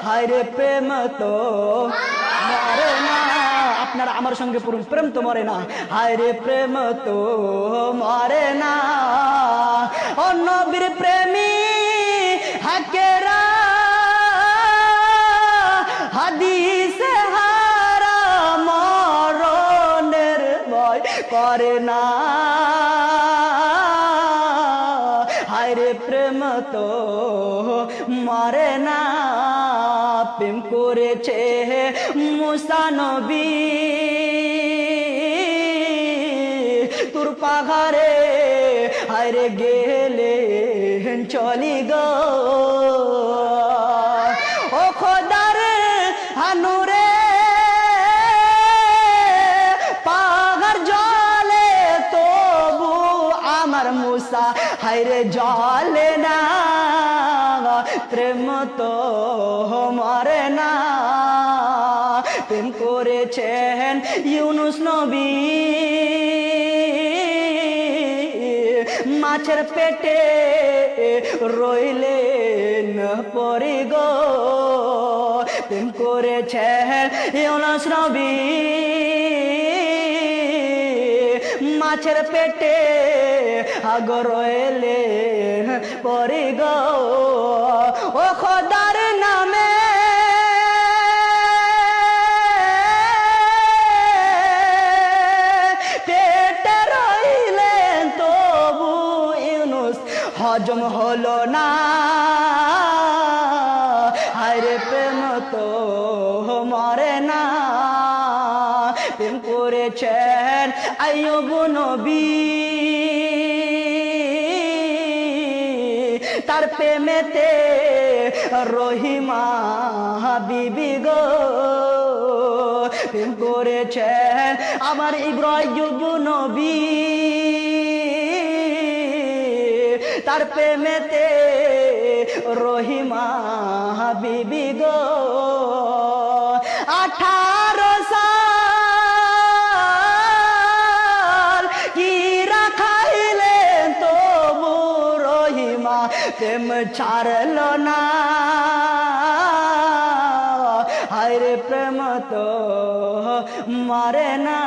হায় রে প্রেম তো মরে না। আপনারা আমার সঙ্গে পড়ুন, প্রেম তো মরে না। হায় রে প্রেম তো মরে না। ও নবীর প্রেমী হাকেরা হাদিসে হারা মরণের ভয় করে না। হায় রে প্রেম তো মরে না। প্রেম করেছে মুসা নবী তোর পাহাড়ে, হায় রে গেলে চলি গো। ও খোদার হানুরে পাহাড় জলে তবু আমার মুসা হায় রে জলে না। প্রেম তো মরে না। প্রেম করেছেন ইউনুস নবী মাছের পেটে রইলেন পরি গো। প্রেম করেছেন ইউনুস নবী মাছের পেটে আগর রইলেন পরি গো। ও খোদার নামে পেটে রইলেন তবু ইউনুস হজম হলো না। হায় রে প্রেম তো মরে না। প্রেম করেছেন আইয়ুব নবী তার প্রেমেতে রহিমা বিবি গো। প্রেম করেছেন আমার ইব্রাহিম নবী তার প্রেমেতে রহিমা বিবি গো। 18 সাল কি রাখাইলেন তবু রহিমা প্রেম ছাড়ল না। হায় রে প্রেম তো মরে না।